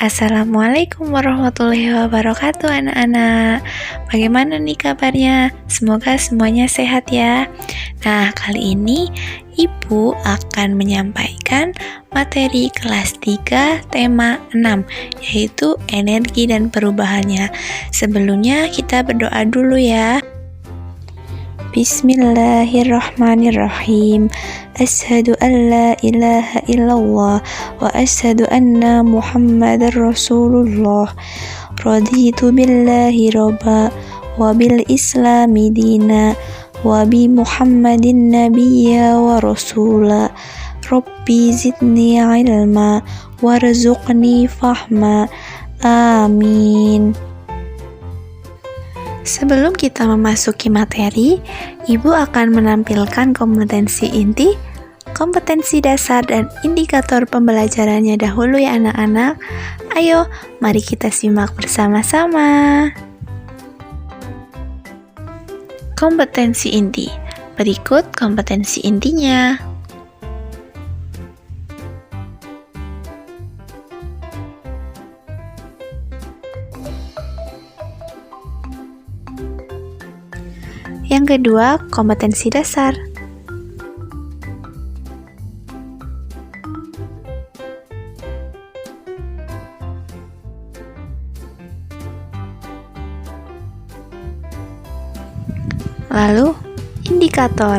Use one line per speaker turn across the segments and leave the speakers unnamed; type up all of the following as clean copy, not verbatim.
Assalamualaikum warahmatullahi wabarakatuh anak-anak. Bagaimana nih kabarnya? Semoga semuanya sehat ya. Nah, kali ini Ibu akan menyampaikan materi kelas 3 tema 6, yaitu energi dan perubahannya. Sebelumnya kita berdoa dulu ya. Bismillahirrahmanirrahim. Asyhadu an la ilaha illallah wa asyhadu anna Muhammadar Rasulullah. Raditu billahi robba wa bil islami dina wa bi Muhammadin nabiyya wa rasula. Rabbi zidni ilma warzuqni fahma. Amin. Sebelum kita memasuki materi, Ibu akan menampilkan kompetensi inti, kompetensi dasar, dan indikator pembelajarannya dahulu ya anak-anak. Ayo, mari kita simak bersama-sama. Kompetensi inti. Berikut kompetensi intinya. Yang kedua, kompetensi dasar. Lalu, indikator.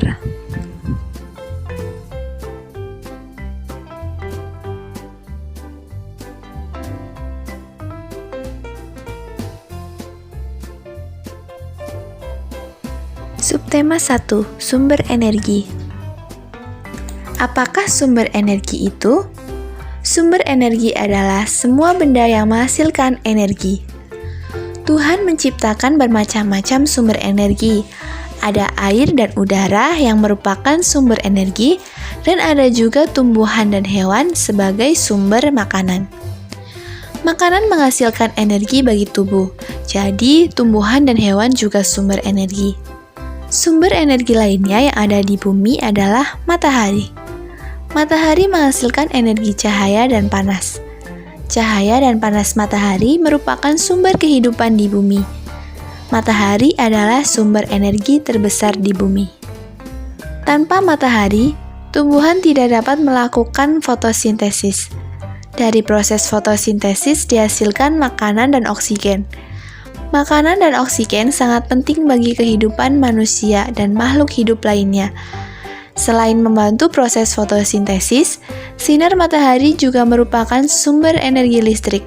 Subtema 1. Sumber energi. Apakah sumber energi itu? Sumber energi adalah semua benda yang menghasilkan energi. Tuhan menciptakan bermacam-macam sumber energi. Ada air dan udara yang merupakan sumber energi, dan ada juga tumbuhan dan hewan sebagai sumber makanan. Makanan menghasilkan energi bagi tubuh, jadi tumbuhan dan hewan juga sumber energi. Sumber energi lainnya yang ada di bumi adalah matahari. Matahari menghasilkan energi cahaya dan panas. Cahaya dan panas matahari merupakan sumber kehidupan di bumi. Matahari adalah sumber energi terbesar di bumi. Tanpa matahari, tumbuhan tidak dapat melakukan fotosintesis. Dari proses fotosintesis dihasilkan makanan dan oksigen. Makanan dan oksigen sangat penting bagi kehidupan manusia dan makhluk hidup lainnya. Selain membantu proses fotosintesis, sinar matahari juga merupakan sumber energi listrik.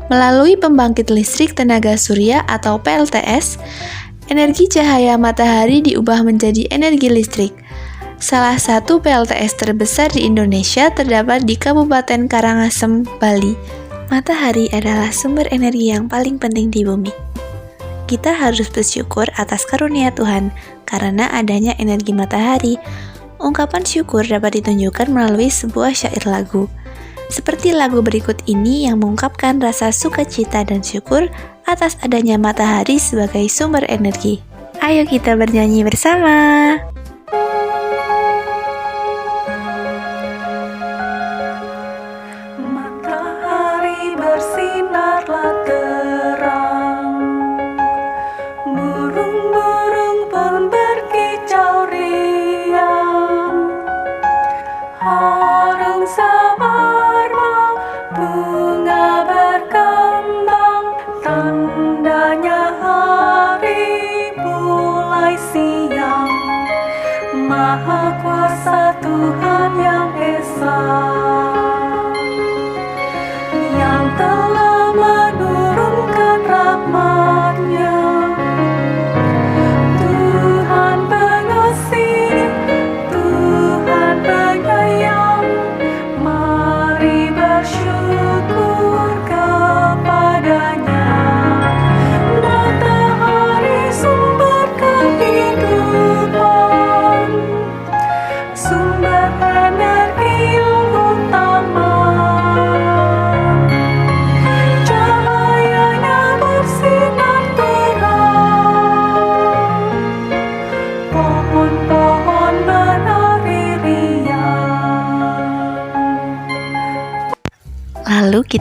Melalui pembangkit listrik tenaga surya atau PLTS, energi cahaya matahari diubah menjadi energi listrik. Salah satu PLTS terbesar di Indonesia terdapat di Kabupaten Karangasem, Bali. Matahari adalah sumber energi yang paling penting di bumi. Kita harus bersyukur atas karunia Tuhan karena adanya energi matahari. Ungkapan syukur dapat ditunjukkan melalui sebuah syair lagu. Seperti lagu berikut ini yang mengungkapkan rasa sukacita dan syukur atas adanya matahari sebagai sumber energi. Ayo kita bernyanyi bersama.
Matahari bersinarlah terang, burung-burung pun berkicau riang, harum sabarma bunga berkembang, tandanya hari mulai siang.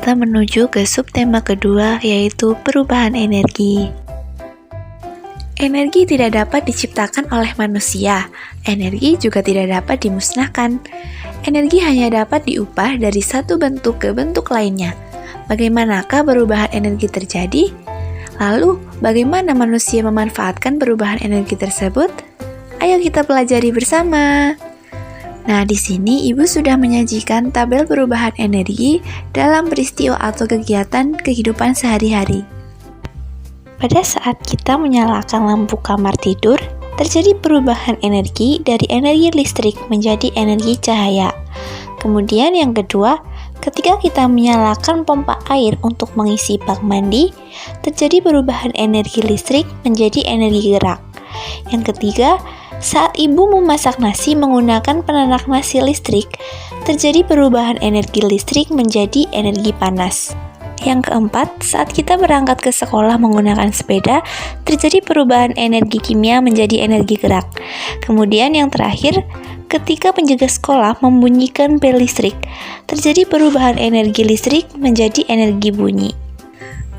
kita menuju ke subtema kedua, yaitu perubahan energi. Energi tidak dapat diciptakan oleh manusia. Energi juga tidak dapat dimusnahkan. Energi hanya dapat diubah dari satu bentuk ke bentuk lainnya. Bagaimanakah perubahan energi terjadi? Lalu, bagaimana manusia memanfaatkan perubahan energi tersebut? Ayo kita pelajari bersama. Nah, di sini Ibu sudah menyajikan tabel perubahan energi dalam peristiwa atau kegiatan kehidupan sehari-hari. Pada saat kita menyalakan lampu kamar tidur, terjadi perubahan energi dari energi listrik menjadi energi cahaya. Kemudian yang kedua, ketika kita menyalakan pompa air untuk mengisi bak mandi, terjadi perubahan energi listrik menjadi energi gerak. Yang ketiga, saat ibu memasak nasi menggunakan penanak nasi listrik, terjadi perubahan energi listrik menjadi energi panas. Yang keempat, saat kita berangkat ke sekolah menggunakan sepeda, terjadi perubahan energi kimia menjadi energi gerak. Kemudian yang terakhir, ketika penjaga sekolah membunyikan bel listrik, terjadi perubahan energi listrik menjadi energi bunyi.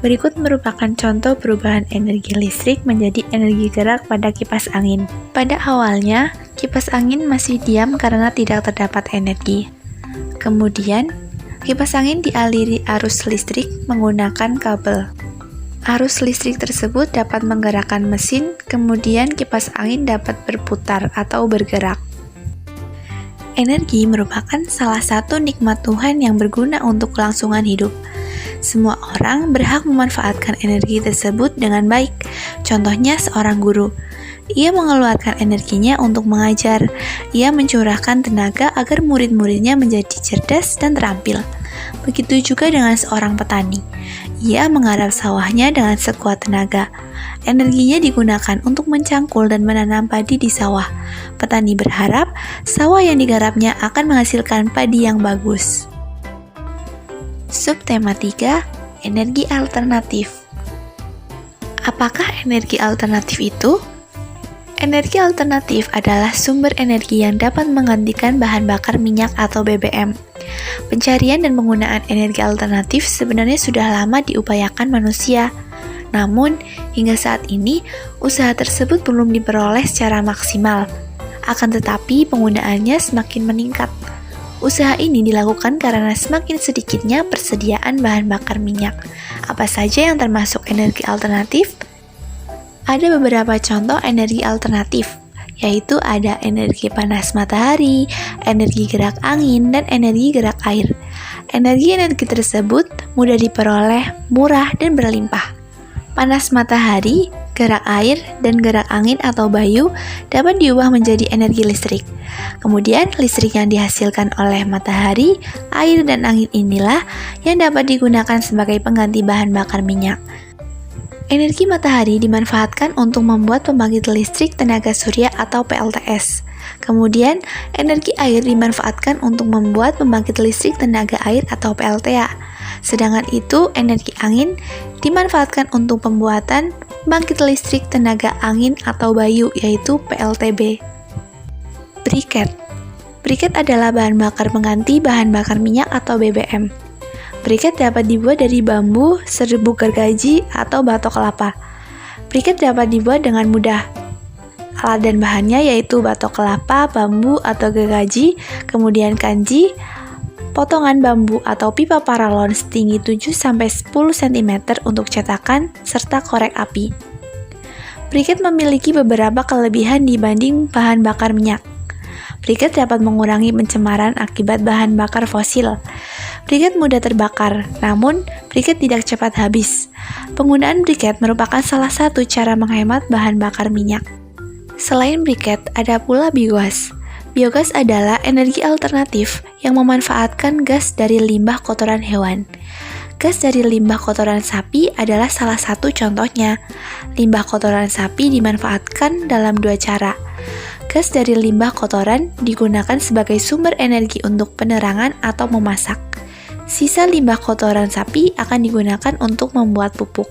Berikut merupakan contoh perubahan energi listrik menjadi energi gerak pada kipas angin. Pada awalnya, kipas angin masih diam karena tidak terdapat energi. Kemudian, kipas angin dialiri arus listrik menggunakan kabel. Arus listrik tersebut dapat menggerakkan mesin, kemudian kipas angin dapat berputar atau bergerak. Energi merupakan salah satu nikmat Tuhan yang berguna untuk kelangsungan hidup. Semua orang berhak memanfaatkan energi tersebut dengan baik. Contohnya seorang guru. Ia mengeluarkan energinya untuk mengajar. Ia mencurahkan tenaga agar murid-muridnya menjadi cerdas dan terampil. Begitu juga dengan seorang petani. Ia menggarap sawahnya dengan sekuat tenaga. Energinya digunakan untuk mencangkul dan menanam padi di sawah. Petani berharap sawah yang digarapnya akan menghasilkan padi yang bagus. Subtema 3, energi alternatif. Apakah energi alternatif itu? Energi alternatif adalah sumber energi yang dapat menggantikan bahan bakar minyak atau BBM. Pencarian dan penggunaan energi alternatif sebenarnya sudah lama diupayakan manusia. Namun, hingga saat ini, usaha tersebut belum diperoleh secara maksimal. Akan tetapi, penggunaannya semakin meningkat. Usaha ini dilakukan karena semakin sedikitnya persediaan bahan bakar minyak. Apa saja yang termasuk energi alternatif? Ada beberapa contoh energi alternatif, yaitu ada energi panas matahari, energi gerak angin, dan energi gerak air. Energi-energi tersebut mudah diperoleh, murah, dan berlimpah. Panas matahari, gerak air, dan gerak angin atau bayu dapat diubah menjadi energi listrik. Kemudian, listrik yang dihasilkan oleh matahari, air, dan angin inilah yang dapat digunakan sebagai pengganti bahan bakar minyak. Energi matahari dimanfaatkan untuk membuat pembangkit listrik tenaga surya atau PLTS. Kemudian, energi air dimanfaatkan untuk membuat pembangkit listrik tenaga air atau PLTA. Sedangkan itu, energi angin dimanfaatkan untuk pembuatan pembangkit listrik tenaga angin atau bayu, yaitu PLTB. Briket. Briket adalah bahan bakar pengganti bahan bakar minyak atau BBM. Briket dapat dibuat dari bambu, serbuk gergaji, atau batok kelapa. Briket dapat dibuat dengan mudah. Alat dan bahannya yaitu batok kelapa, bambu atau gergaji, kemudian kanji, potongan bambu atau pipa paralon setinggi 7-10 cm untuk cetakan, serta korek api. Briket memiliki beberapa kelebihan dibanding bahan bakar minyak. Briket dapat mengurangi pencemaran akibat bahan bakar fosil. Briket mudah terbakar, namun briket tidak cepat habis. Penggunaan briket merupakan salah satu cara menghemat bahan bakar minyak. Selain briket, ada pula biogas. Biogas adalah energi alternatif yang memanfaatkan gas dari limbah kotoran hewan. Gas dari limbah kotoran sapi adalah salah satu contohnya. Limbah kotoran sapi dimanfaatkan dalam dua cara. Gas dari limbah kotoran digunakan sebagai sumber energi untuk penerangan atau memasak. Sisa limbah kotoran sapi akan digunakan untuk membuat pupuk.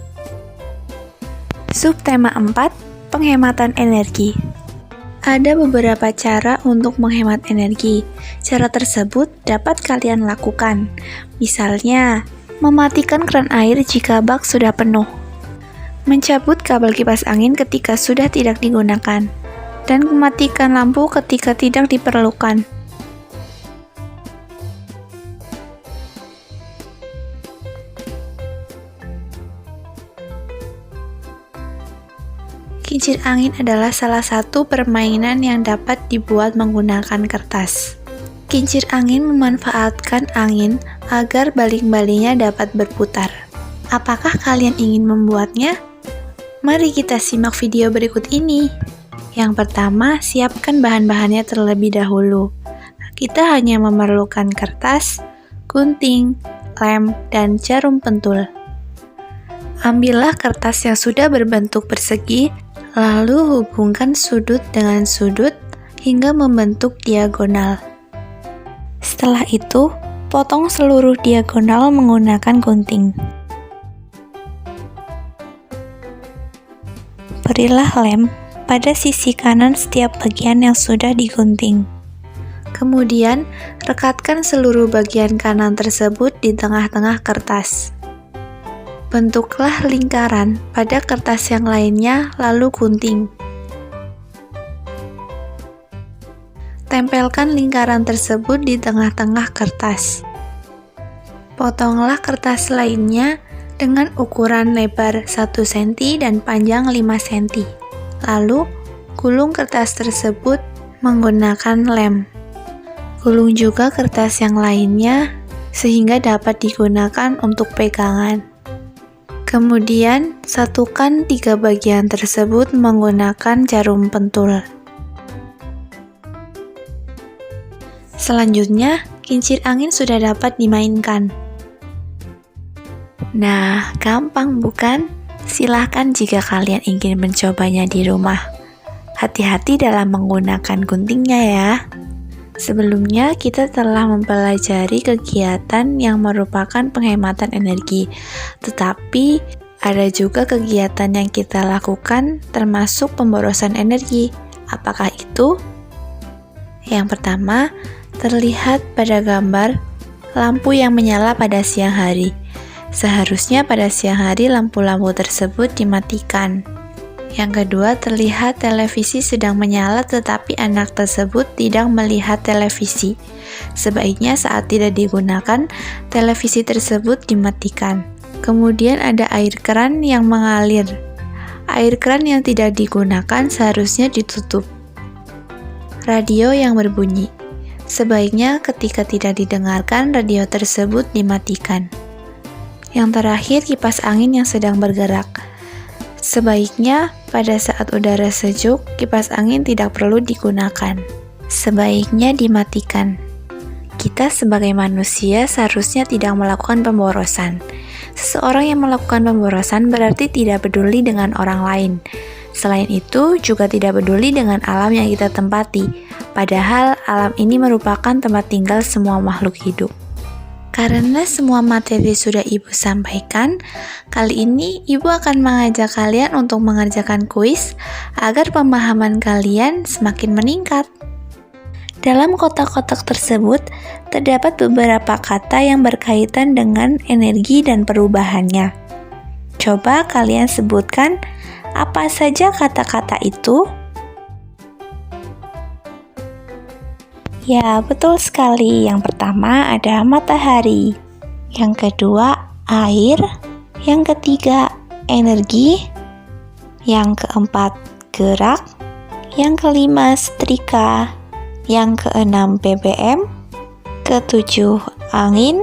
Subtema 4, penghematan energi. Ada beberapa cara untuk menghemat energi. Cara tersebut dapat kalian lakukan. Misalnya, Mematikan keran air jika bak sudah penuh. Mencabut kabel kipas angin ketika sudah tidak digunakan. Dan mematikan lampu ketika tidak diperlukan. Kincir angin adalah salah satu permainan yang dapat dibuat menggunakan kertas. Kincir angin memanfaatkan angin agar baling-balingnya dapat berputar. Apakah kalian ingin membuatnya? Mari kita simak video berikut ini. Yang pertama, siapkan bahan-bahannya terlebih dahulu. Kita hanya memerlukan kertas, gunting, lem, dan jarum pentul. Ambillah kertas yang sudah berbentuk persegi, lalu hubungkan sudut dengan sudut hingga membentuk diagonal. Setelah itu, potong seluruh diagonal menggunakan gunting. Berilah lem pada sisi kanan setiap bagian yang sudah digunting. Kemudian, rekatkan seluruh bagian kanan tersebut di tengah-tengah kertas. Bentuklah lingkaran pada kertas yang lainnya, lalu gunting. Tempelkan lingkaran tersebut di tengah-tengah kertas. Potonglah kertas lainnya dengan ukuran lebar 1 cm dan panjang 5 cm. Lalu, gulung kertas tersebut menggunakan lem. Gulung juga kertas yang lainnya sehingga dapat digunakan untuk pegangan. Kemudian, satukan 3 bagian tersebut menggunakan jarum pentul. Selanjutnya, kincir angin sudah dapat dimainkan. Nah, gampang bukan? Silahkan jika kalian ingin mencobanya di rumah. Hati-hati dalam menggunakan guntingnya ya. Sebelumnya, kita telah mempelajari kegiatan yang merupakan penghematan energi. Tetapi, ada juga kegiatan yang kita lakukan termasuk pemborosan energi. Apakah itu? Yang pertama, terlihat pada gambar lampu yang menyala pada siang hari. Seharusnya pada siang hari lampu-lampu tersebut dimatikan. Yang kedua, terlihat televisi sedang menyala tetapi anak tersebut tidak melihat televisi. Sebaiknya saat tidak digunakan, televisi tersebut dimatikan. Kemudian ada air keran yang mengalir. Air keran yang tidak digunakan seharusnya ditutup. Radio yang berbunyi. Sebaiknya ketika tidak didengarkan, radio tersebut dimatikan. Yang terakhir, kipas angin yang sedang bergerak. Sebaiknya pada saat udara sejuk, kipas angin tidak perlu digunakan. Sebaiknya dimatikan. Kita sebagai manusia seharusnya tidak melakukan pemborosan. Seseorang yang melakukan pemborosan berarti tidak peduli dengan orang lain. Selain itu, juga tidak peduli dengan alam yang kita tempati. Padahal alam ini merupakan tempat tinggal semua makhluk hidup. Karena semua materi sudah Ibu sampaikan, kali ini Ibu akan mengajak kalian untuk mengerjakan kuis agar pemahaman kalian semakin meningkat. Dalam kotak-kotak tersebut, terdapat beberapa kata yang berkaitan dengan energi dan perubahannya. Coba kalian sebutkan apa saja kata-kata itu? Ya, betul sekali. Yang pertama ada matahari. Yang kedua, air. Yang ketiga, energi. Yang keempat, gerak. Yang kelima, setrika. Yang keenam, BBM. Ketujuh, angin.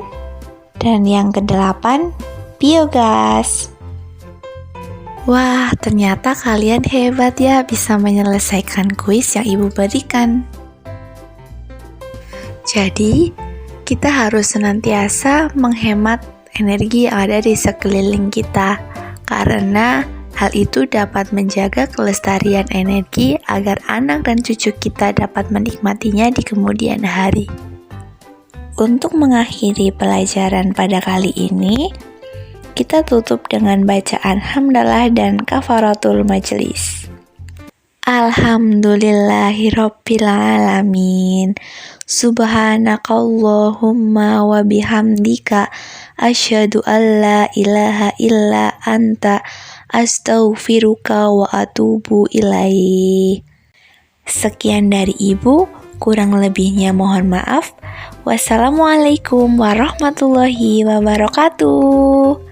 Dan yang kedelapan, biogas. Wah, ternyata kalian hebat ya bisa menyelesaikan kuis yang Ibu berikan. Jadi, kita harus senantiasa menghemat energi yang ada di sekeliling kita, karena hal itu dapat menjaga kelestarian energi agar anak dan cucu kita dapat menikmatinya di kemudian hari. Untuk mengakhiri pelajaran pada kali ini, kita tutup dengan bacaan hamdalah dan kafaratul majelis. Alhamdulillahirabbil alamin. Subhanakallahumma wa bihamdika asyhadu an la ilaha illa anta astaghfiruka wa atubu ilaik. Sekian dari Ibu, kurang lebihnya mohon maaf. Wassalamualaikum warahmatullahi wabarakatuh.